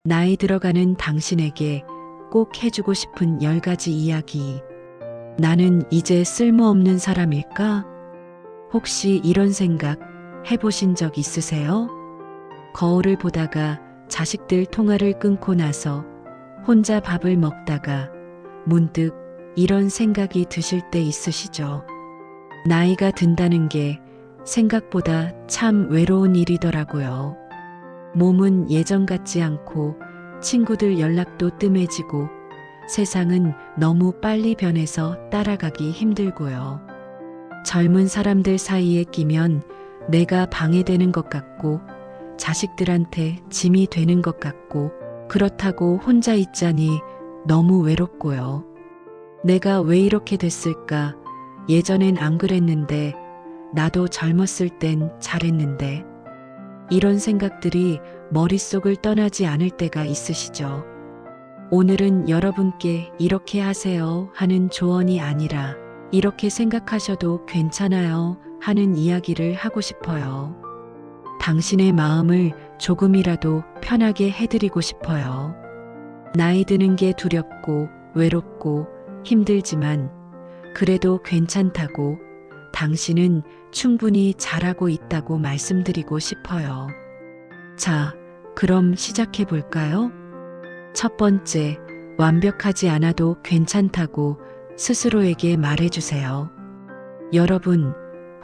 나이 들어가는 당신에게 꼭 해주고 싶은 10가지 이야기. 나는 이제 쓸모없는 사람일까? 혹시 이런 생각 해보신 적 있으세요? 거울을 보다가 자식들 통화를 끊고 나서 혼자 밥을 먹다가 문득 이런 생각이 드실 때 있으시죠? 나이가 든다는 게 생각보다 참 외로운 일이더라고요. 몸은 예전 같지 않고 친구들 연락도 뜸해지고 세상은 너무 빨리 변해서 따라가기 힘들고요. 젊은 사람들 사이에 끼면 내가 방해되는 것 같고 자식들한테 짐이 되는 것 같고 그렇다고 혼자 있자니 너무 외롭고요. 내가 왜 이렇게 됐을까? 예전엔 안 그랬는데 나도 젊었을 땐 잘했는데 이런 생각들이 머릿속을 떠나지 않을 때가 있으시죠. 오늘은 여러분께 이렇게 하세요 하는 조언이 아니라 이렇게 생각하셔도 괜찮아요 하는 이야기를 하고 싶어요. 당신의 마음을 조금이라도 편하게 해드리고 싶어요. 나이 드는 게 두렵고 외롭고 힘들지만 그래도 괜찮다고 당신은 충분히 잘하고 있다고 말씀드리고 싶어요. 자, 그럼 시작해 볼까요? 첫 번째, 완벽하지 않아도 괜찮다고 스스로에게 말해주세요. 여러분,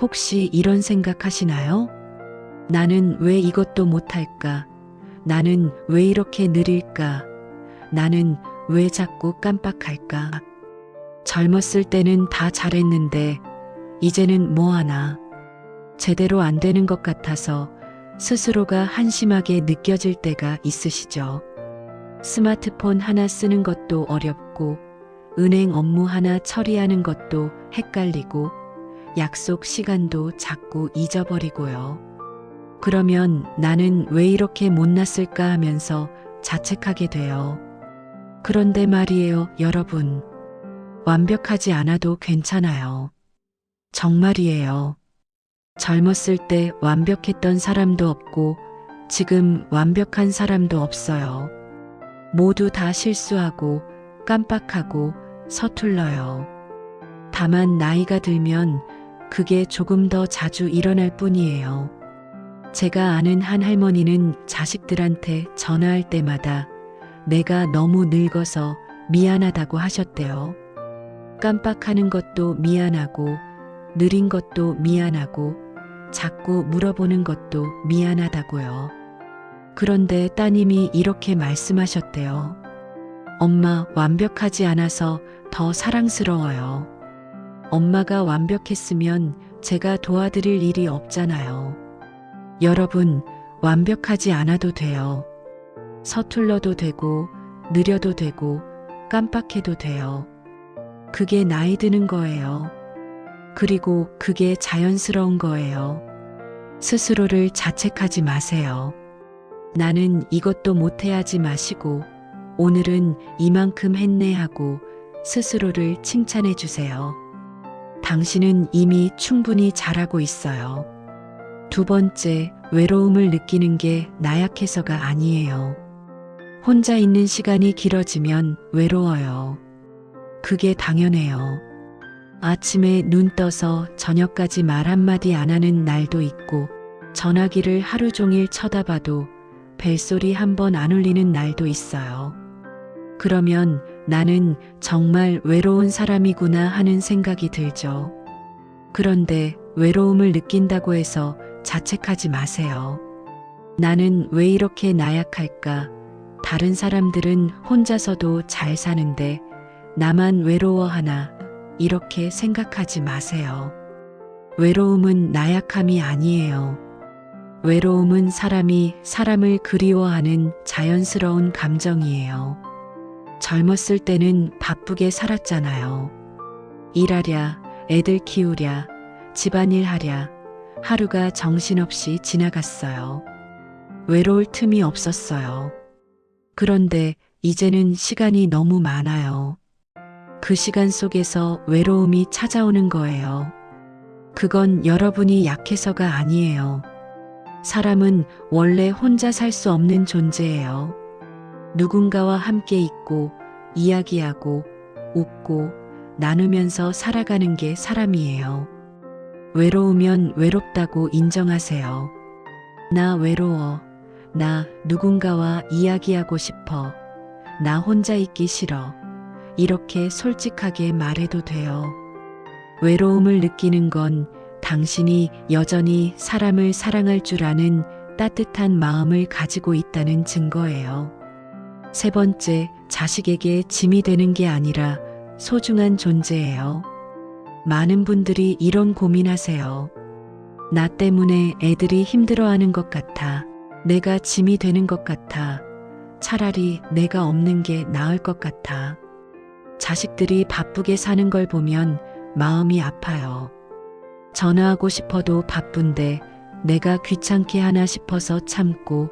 혹시 이런 생각 하시나요? 나는 왜 이것도 못할까? 나는 왜 이렇게 느릴까? 나는 왜 자꾸 깜빡할까? 젊었을 때는 다 잘했는데 이제는 뭐하나? 제대로 안 되는 것 같아서 스스로가 한심하게 느껴질 때가 있으시죠? 스마트폰 하나 쓰는 것도 어렵고 은행 업무 하나 처리하는 것도 헷갈리고 약속 시간도 자꾸 잊어버리고요. 그러면 나는 왜 이렇게 못났을까 하면서 자책하게 돼요. 그런데 말이에요, 여러분. 완벽하지 않아도 괜찮아요. 정말이에요. 젊었을 때 완벽했던 사람도 없고 지금 완벽한 사람도 없어요. 모두 다 실수하고 깜빡하고 서툴러요. 다만 나이가 들면 그게 조금 더 자주 일어날 뿐이에요. 제가 아는 한 할머니는 자식들한테 전화할 때마다 내가 너무 늙어서 미안하다고 하셨대요. 깜빡하는 것도 미안하고 느린 것도 미안하고 자꾸 물어보는 것도 미안하다고요. 그런데 따님이 이렇게 말씀하셨대요. 엄마, 완벽하지 않아서 더 사랑스러워요. 엄마가 완벽했으면 제가 도와드릴 일이 없잖아요. 여러분, 완벽하지 않아도 돼요. 서툴러도 되고 느려도 되고 깜빡해도 돼요. 그게 나이 드는 거예요. 그리고 그게 자연스러운 거예요. 스스로를 자책하지 마세요. 나는 이것도 못해야지 마시고 오늘은 이만큼 했네 하고 스스로를 칭찬해 주세요. 당신은 이미 충분히 잘하고 있어요. 두 번째, 외로움을 느끼는 게 나약해서가 아니에요. 혼자 있는 시간이 길어지면 외로워요. 그게 당연해요. 아침에 눈 떠서 저녁까지 말 한마디 안 하는 날도 있고 전화기를 하루 종일 쳐다봐도 벨소리 한 번 안 울리는 날도 있어요. 그러면 나는 정말 외로운 사람이구나 하는 생각이 들죠. 그런데 외로움을 느낀다고 해서 자책하지 마세요. 나는 왜 이렇게 나약할까? 다른 사람들은 혼자서도 잘 사는데 나만 외로워하나? 이렇게 생각하지 마세요. 외로움은 나약함이 아니에요. 외로움은 사람이 사람을 그리워하는 자연스러운 감정이에요. 젊었을 때는 바쁘게 살았잖아요. 일하랴, 애들 키우랴, 집안일 하랴, 하루가 정신없이 지나갔어요. 외로울 틈이 없었어요. 그런데 이제는 시간이 너무 많아요. 그 시간 속에서 외로움이 찾아오는 거예요. 그건 여러분이 약해서가 아니에요. 사람은 원래 혼자 살 수 없는 존재예요. 누군가와 함께 있고 이야기하고 웃고 나누면서 살아가는 게 사람이에요. 외로우면 외롭다고 인정하세요. 나 외로워. 나 누군가와 이야기하고 싶어. 나 혼자 있기 싫어. 이렇게 솔직하게 말해도 돼요. 외로움을 느끼는 건 당신이 여전히 사람을 사랑할 줄 아는 따뜻한 마음을 가지고 있다는 증거예요. 세 번째, 자식에게 짐이 되는 게 아니라 소중한 존재예요. 많은 분들이 이런 고민하세요. 나 때문에 애들이 힘들어하는 것 같아. 내가 짐이 되는 것 같아. 차라리 내가 없는 게 나을 것 같아. 자식들이 바쁘게 사는 걸 보면 마음이 아파요. 전화하고 싶어도 바쁜데 내가 귀찮게 하나 싶어서 참고,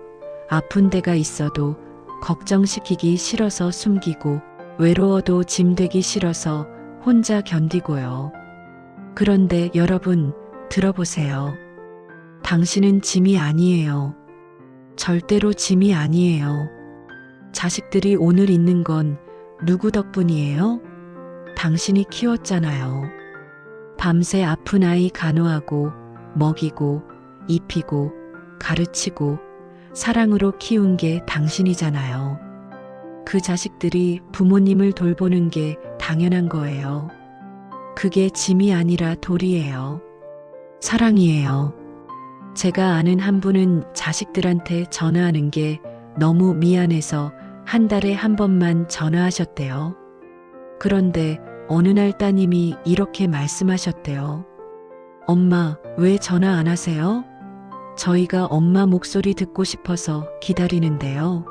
아픈 데가 있어도 걱정시키기 싫어서 숨기고, 외로워도 짐되기 싫어서 혼자 견디고요. 그런데 여러분, 들어보세요. 당신은 짐이 아니에요. 절대로 짐이 아니에요. 자식들이 오늘 있는 건 누구 덕분이에요? 당신이 키웠잖아요. 밤새 아픈 아이 간호하고 먹이고 입히고 가르치고 사랑으로 키운 게 당신이잖아요. 그 자식들이 부모님을 돌보는 게 당연한 거예요. 그게 짐이 아니라 도리예요. 사랑이에요. 제가 아는 한 분은 자식들한테 전화하는 게 너무 미안해서 한 달에 한 번만 전화하셨대요. 그런데 어느 날 따님이 이렇게 말씀하셨대요. 엄마, 왜 전화 안 하세요? 저희가 엄마 목소리 듣고 싶어서 기다리는데요.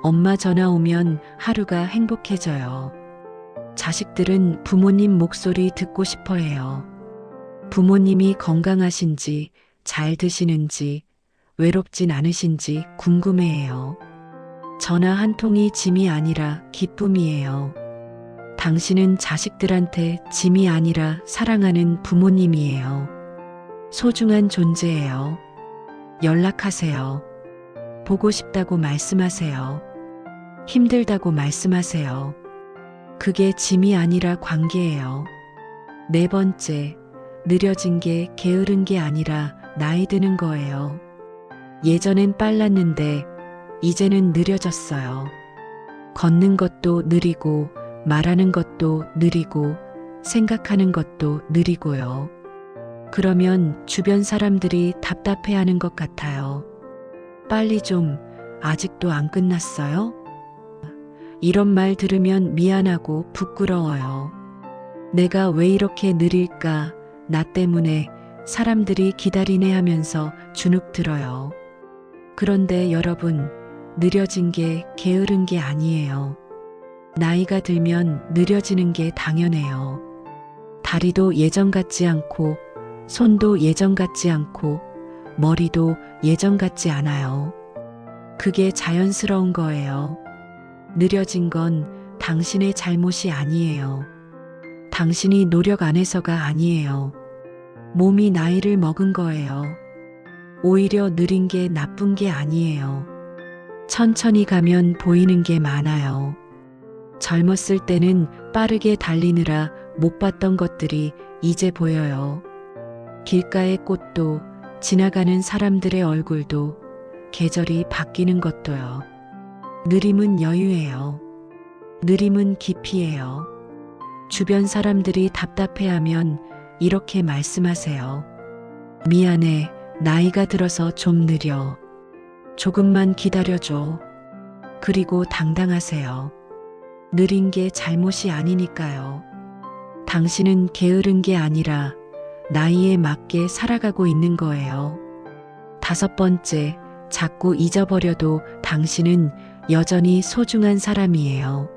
엄마 전화 오면 하루가 행복해져요. 자식들은 부모님 목소리 듣고 싶어 해요. 부모님이 건강하신지, 잘 드시는지, 외롭진 않으신지 궁금해해요. 전화 한 통이 짐이 아니라 기쁨이에요. 당신은 자식들한테 짐이 아니라 사랑하는 부모님이에요. 소중한 존재예요. 연락하세요. 보고 싶다고 말씀하세요. 힘들다고 말씀하세요. 그게 짐이 아니라 관계예요. 네 번째, 느려진 게 게으른 게 아니라 나이 드는 거예요. 예전엔 빨랐는데 이제는 느려졌어요. 걷는 것도 느리고 말하는 것도 느리고 생각하는 것도 느리고요. 그러면 주변 사람들이 답답해하는 것 같아요. 빨리 좀, 아직도 안 끝났어요? 이런 말 들으면 미안하고 부끄러워요. 내가 왜 이렇게 느릴까? 나 때문에 사람들이 기다리네 하면서 주눅 들어요. 그런데 여러분, 느려진 게 게으른 게 아니에요. 나이가 들면 느려지는 게 당연해요. 다리도 예전 같지 않고, 손도 예전 같지 않고, 머리도 예전 같지 않아요. 그게 자연스러운 거예요. 느려진 건 당신의 잘못이 아니에요. 당신이 노력 안 해서가 아니에요. 몸이 나이를 먹은 거예요. 오히려 느린 게 나쁜 게 아니에요. 천천히 가면 보이는 게 많아요. 젊었을 때는 빠르게 달리느라 못 봤던 것들이 이제 보여요. 길가의 꽃도, 지나가는 사람들의 얼굴도, 계절이 바뀌는 것도요. 느림은 여유예요. 느림은 깊이예요. 주변 사람들이 답답해하면 이렇게 말씀하세요. 미안해, 나이가 들어서 좀 느려. 조금만 기다려줘. 그리고 당당하세요. 느린 게 잘못이 아니니까요. 당신은 게으른 게 아니라 나이에 맞게 살아가고 있는 거예요. 다섯 번째, 자꾸 잊어버려도 당신은 여전히 소중한 사람이에요.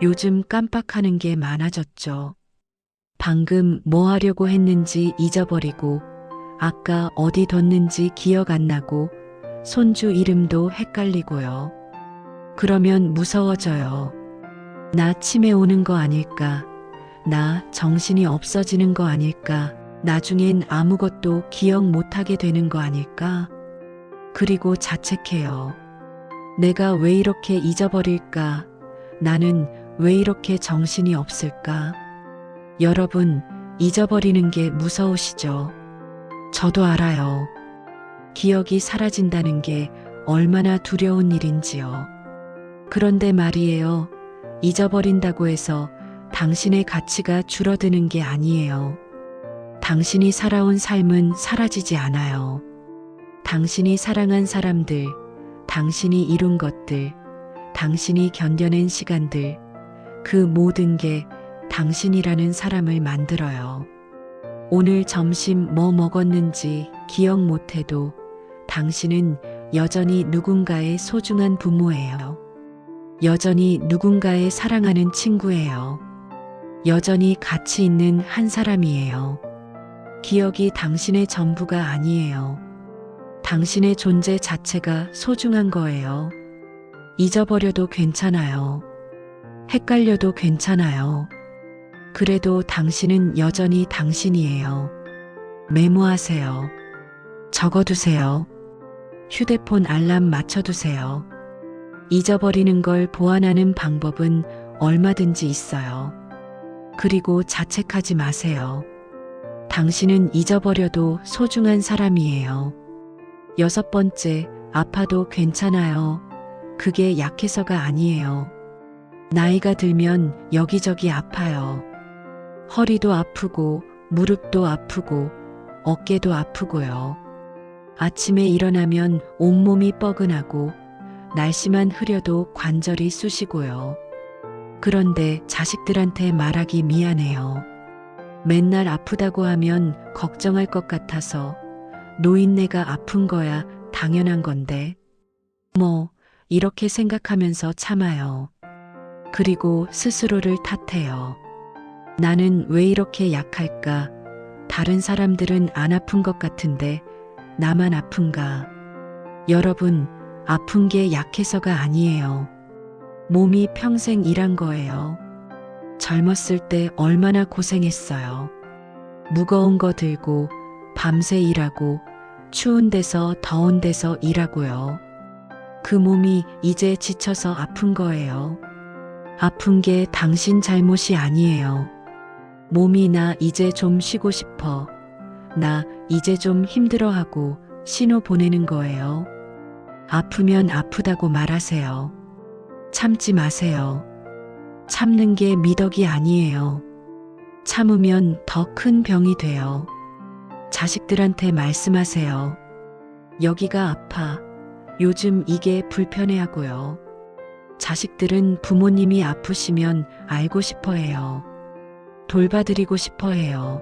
요즘 깜빡하는 게 많아졌죠. 방금 뭐 하려고 했는지 잊어버리고, 아까 어디 뒀는지 기억 안 나고, 손주 이름도 헷갈리고요. 그러면 무서워져요. 나 치매 오는 거 아닐까? 나 정신이 없어지는 거 아닐까? 나중엔 아무것도 기억 못하게 되는 거 아닐까? 그리고 자책해요. 내가 왜 이렇게 잊어버릴까? 나는 왜 이렇게 정신이 없을까? 여러분, 잊어버리는 게 무서우시죠? 저도 알아요. 기억이 사라진다는 게 얼마나 두려운 일인지요. 그런데 말이에요. 잊어버린다고 해서 당신의 가치가 줄어드는 게 아니에요. 당신이 살아온 삶은 사라지지 않아요. 당신이 사랑한 사람들, 당신이 이룬 것들, 당신이 견뎌낸 시간들, 그 모든 게 당신이라는 사람을 만들어요. 오늘 점심 뭐 먹었는지 기억 못해도 당신은 여전히 누군가의 소중한 부모예요. 여전히 누군가의 사랑하는 친구예요. 여전히 가치 있는 한 사람이에요. 기억이 당신의 전부가 아니에요. 당신의 존재 자체가 소중한 거예요. 잊어버려도 괜찮아요. 헷갈려도 괜찮아요. 그래도 당신은 여전히 당신이에요. 메모하세요. 적어두세요. 휴대폰 알람 맞춰두세요. 잊어버리는 걸 보완하는 방법은 얼마든지 있어요. 그리고 자책하지 마세요. 당신은 잊어버려도 소중한 사람이에요. 6번째, 아파도 괜찮아요. 그게 약해서가 아니에요. 나이가 들면 여기저기 아파요. 허리도 아프고, 무릎도 아프고, 어깨도 아프고요. 아침에 일어나면 온몸이 뻐근하고, 날씨만 흐려도 관절이 쑤시고요. 그런데 자식들한테 말하기 미안해요. 맨날 아프다고 하면 걱정할 것 같아서 노인네가 아픈 거야 당연한 건데 뭐 이렇게 생각하면서 참아요. 그리고 스스로를 탓해요. 나는 왜 이렇게 약할까? 다른 사람들은 안 아픈 것 같은데 나만 아픈가? 여러분, 아픈 게 약해서가 아니에요. 몸이 평생 일한 거예요. 젊었을 때 얼마나 고생했어요. 무거운 거 들고 밤새 일하고 추운 데서 더운 데서 일하고요. 그 몸이 이제 지쳐서 아픈 거예요. 아픈 게 당신 잘못이 아니에요. 몸이 나 이제 좀 쉬고 싶어. 나 이제 좀 힘들어하고 신호 보내는 거예요. 아프면 아프다고 말하세요. 참지 마세요. 참는 게 미덕이 아니에요. 참으면 더 큰 병이 돼요. 자식들한테 말씀하세요. 여기가 아파. 요즘 이게 불편해 하고요. 자식들은 부모님이 아프시면 알고 싶어 해요. 돌봐드리고 싶어 해요.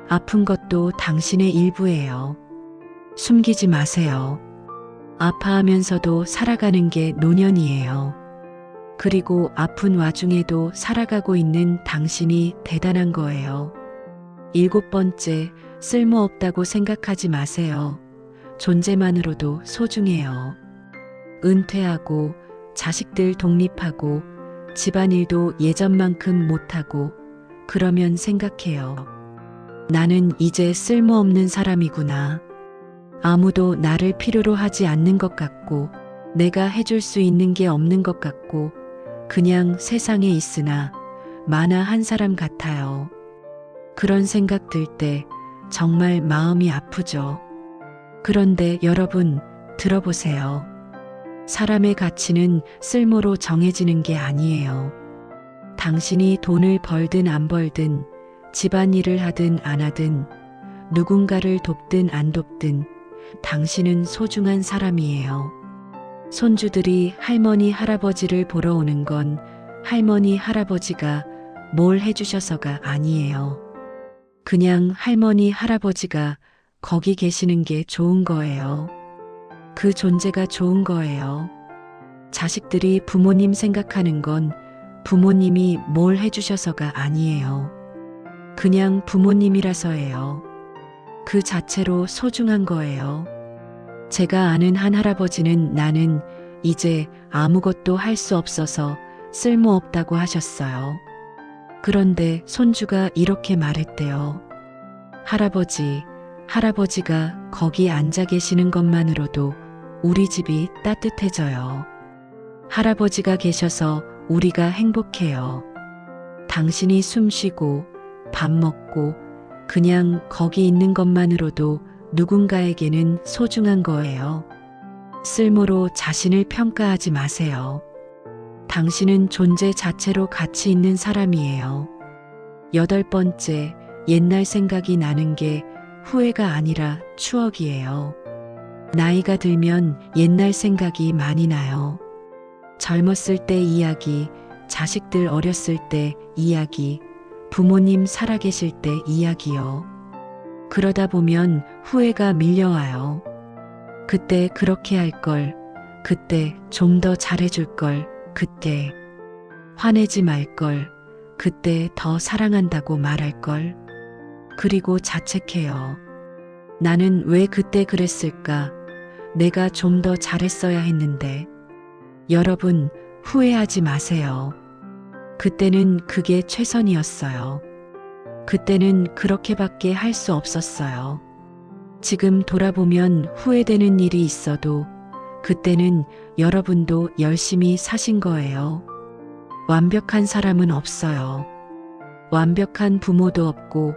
아픈 것도 당신의 일부예요. 숨기지 마세요. 아파하면서도 살아가는 게 노년이에요. 그리고 아픈 와중에도 살아가고 있는 당신이 대단한 거예요. 7번째, 쓸모없다고 생각하지 마세요. 존재만으로도 소중해요. 은퇴하고 자식들 독립하고 집안일도 예전만큼 못하고 그러면 생각해요. 나는 이제 쓸모없는 사람이구나. 아무도 나를 필요로 하지 않는 것 같고 내가 해줄 수 있는 게 없는 것 같고 그냥 세상에 있으나 마나 한 사람 같아요. 그런 생각 들 때 정말 마음이 아프죠. 그런데 여러분 들어보세요. 사람의 가치는 쓸모로 정해지는 게 아니에요. 당신이 돈을 벌든 안 벌든 집안일을 하든 안 하든 누군가를 돕든 안 돕든 당신은 소중한 사람이에요. 손주들이 할머니 할아버지를 보러 오는 건 할머니 할아버지가 뭘 해주셔서가 아니에요. 그냥 할머니 할아버지가 거기 계시는 게 좋은 거예요. 그 존재가 좋은 거예요. 자식들이 부모님 생각하는 건 부모님이 뭘 해주셔서가 아니에요. 그냥 부모님이라서예요. 그 자체로 소중한 거예요. 제가 아는 한 할아버지는 나는 이제 아무것도 할 수 없어서 쓸모없다고 하셨어요. 그런데 손주가 이렇게 말했대요. 할아버지, 할아버지가 거기 앉아 계시는 것만으로도 우리 집이 따뜻해져요. 할아버지가 계셔서 우리가 행복해요. 당신이 숨 쉬고 밥 먹고 그냥 거기 있는 것만으로도 누군가에게는 소중한 거예요. 쓸모로 자신을 평가하지 마세요. 당신은 존재 자체로 가치 있는 사람이에요. 8번째, 옛날 생각이 나는 게 후회가 아니라 추억이에요. 나이가 들면 옛날 생각이 많이 나요. 젊었을 때 이야기, 자식들 어렸을 때 이야기, 부모님 살아계실 때 이야기요. 그러다 보면 후회가 밀려와요. 그때 그렇게 할 걸, 그때 좀 더 잘해줄 걸, 그때 화내지 말 걸, 그때 더 사랑한다고 말할 걸. 그리고 자책해요. 나는 왜 그때 그랬을까? 내가 좀 더 잘했어야 했는데. 여러분, 후회하지 마세요. 그때는 그게 최선이었어요. 그때는 그렇게밖에 할 수 없었어요. 지금 돌아보면 후회되는 일이 있어도 그때는 여러분도 열심히 사신 거예요. 완벽한 사람은 없어요. 완벽한 부모도 없고,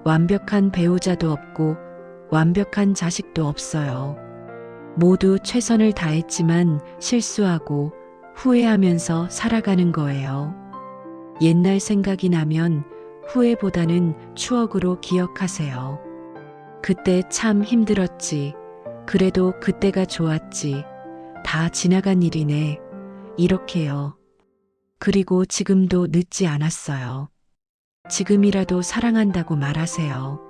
완벽한 배우자도 없고, 완벽한 자식도 없어요. 모두 최선을 다했지만 실수하고 후회하면서 살아가는 거예요. 옛날 생각이 나면 후회보다는 추억으로 기억하세요. 그때 참 힘들었지. 그래도 그때가 좋았지. 다 지나간 일이네. 이렇게요. 그리고 지금도 늦지 않았어요. 지금이라도 사랑한다고 말하세요.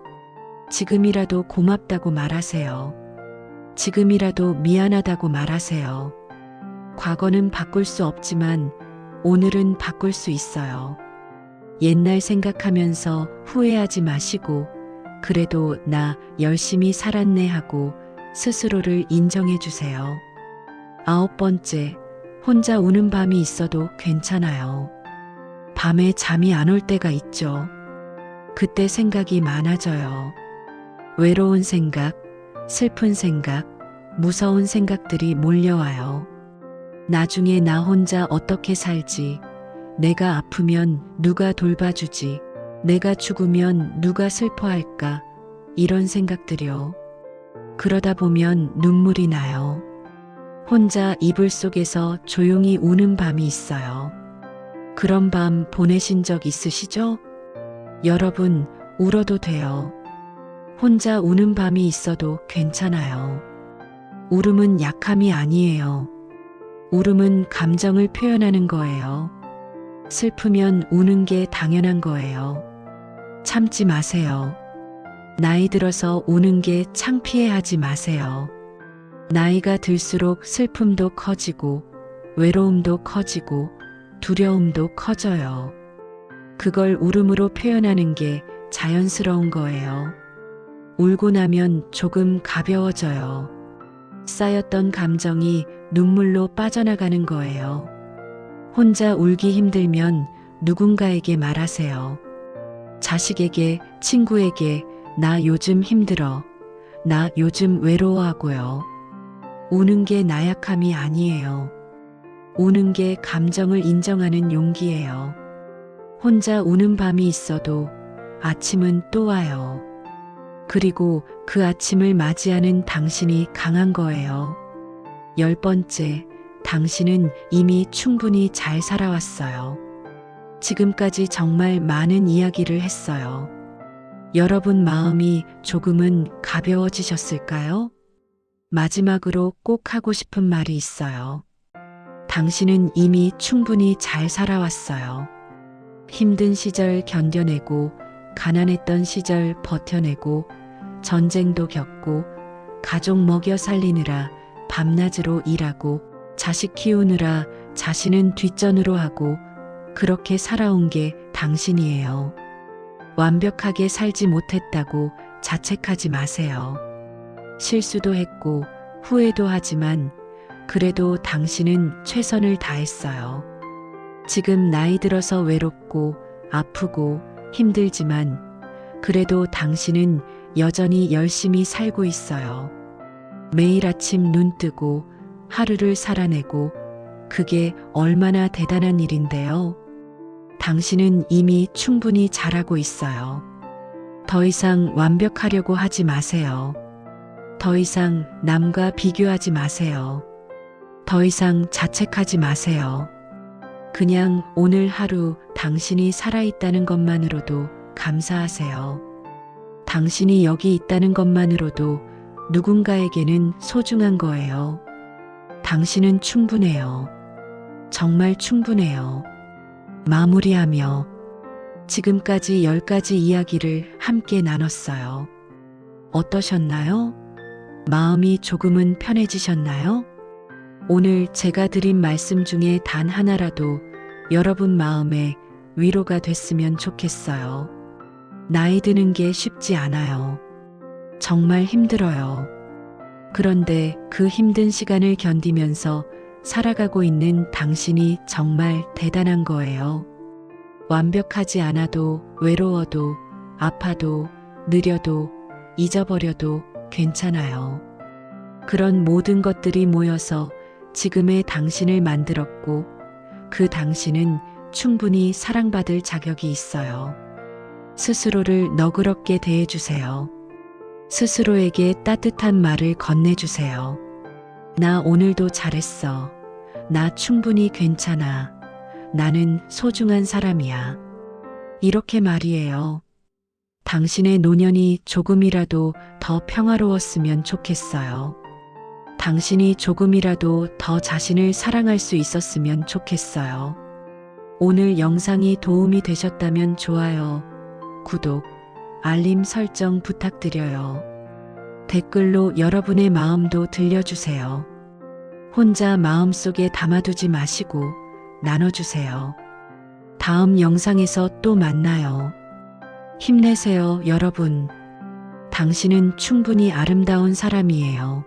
지금이라도 고맙다고 말하세요. 지금이라도 미안하다고 말하세요. 과거는 바꿀 수 없지만 오늘은 바꿀 수 있어요. 옛날 생각하면서 후회하지 마시고 그래도 나 열심히 살았네 하고 스스로를 인정해 주세요. 9번째, 혼자 우는 밤이 있어도 괜찮아요. 밤에 잠이 안 올 때가 있죠. 그때 생각이 많아져요. 외로운 생각, 슬픈 생각, 무서운 생각들이 몰려와요. 나중에 나 혼자 어떻게 살지? 내가 아프면 누가 돌봐주지? 내가 죽으면 누가 슬퍼할까? 이런 생각들이요. 그러다 보면 눈물이 나요. 혼자 이불 속에서 조용히 우는 밤이 있어요. 그런 밤 보내신 적 있으시죠? 여러분, 울어도 돼요. 혼자 우는 밤이 있어도 괜찮아요. 울음은 약함이 아니에요. 울음은 감정을 표현하는 거예요. 슬프면 우는 게 당연한 거예요. 참지 마세요. 나이 들어서 우는 게 창피해하지 마세요. 나이가 들수록 슬픔도 커지고 외로움도 커지고 두려움도 커져요. 그걸 울음으로 표현하는 게 자연스러운 거예요. 울고 나면 조금 가벼워져요. 쌓였던 감정이 눈물로 빠져나가는 거예요. 혼자 울기 힘들면 누군가에게 말하세요. 자식에게, 친구에게 나 요즘 힘들어. 나 요즘 외로워하고요. 우는 게 나약함이 아니에요. 우는 게 감정을 인정하는 용기예요. 혼자 우는 밤이 있어도 아침은 또 와요. 그리고 그 아침을 맞이하는 당신이 강한 거예요. 10번째, 당신은 이미 충분히 잘 살아왔어요. 지금까지 정말 많은 이야기를 했어요. 여러분 마음이 조금은 가벼워지셨을까요? 마지막으로 꼭 하고 싶은 말이 있어요. 당신은 이미 충분히 잘 살아왔어요. 힘든 시절 견뎌내고, 가난했던 시절 버텨내고, 전쟁도 겪고, 가족 먹여 살리느라 밤낮으로 일하고, 자식 키우느라 자신은 뒷전으로 하고, 그렇게 살아온 게 당신이에요. 완벽하게 살지 못했다고 자책하지 마세요. 실수도 했고 후회도 하지만 그래도 당신은 최선을 다했어요. 지금 나이 들어서 외롭고 아프고 힘들지만 그래도 당신은 여전히 열심히 살고 있어요. 매일 아침 눈 뜨고 하루를 살아내고 그게 얼마나 대단한 일인데요. 당신은 이미 충분히 잘하고 있어요. 더 이상 완벽하려고 하지 마세요. 더 이상 남과 비교하지 마세요. 더 이상 자책하지 마세요. 그냥 오늘 하루 당신이 살아있다는 것만으로도 감사하세요. 당신이 여기 있다는 것만으로도 누군가에게는 소중한 거예요. 당신은 충분해요. 정말 충분해요. 마무리하며 지금까지 10가지 이야기를 함께 나눴어요. 어떠셨나요? 마음이 조금은 편해지셨나요? 오늘 제가 드린 말씀 중에 단 하나라도 여러분 마음에 위로가 됐으면 좋겠어요. 나이 드는 게 쉽지 않아요. 정말 힘들어요. 그런데 그 힘든 시간을 견디면서 살아가고 있는 당신이 정말 대단한 거예요. 완벽하지 않아도 외로워도 아파도 느려도 잊어버려도 괜찮아요. 그런 모든 것들이 모여서 지금의 당신을 만들었고 그 당신은 충분히 사랑받을 자격이 있어요. 스스로를 너그럽게 대해주세요. 스스로에게 따뜻한 말을 건네주세요. 나 오늘도 잘했어. 나 충분히 괜찮아. 나는 소중한 사람이야. 이렇게 말이에요. 당신의 노년이 조금이라도 더 평화로웠으면 좋겠어요. 당신이 조금이라도 더 자신을 사랑할 수 있었으면 좋겠어요. 오늘 영상이 도움이 되셨다면 좋아요, 구독, 알림 설정 부탁드려요. 댓글로 여러분의 마음도 들려주세요. 혼자 마음속에 담아두지 마시고 나눠주세요. 다음 영상에서 또 만나요. 힘내세요, 여러분. 당신은 충분히 아름다운 사람이에요.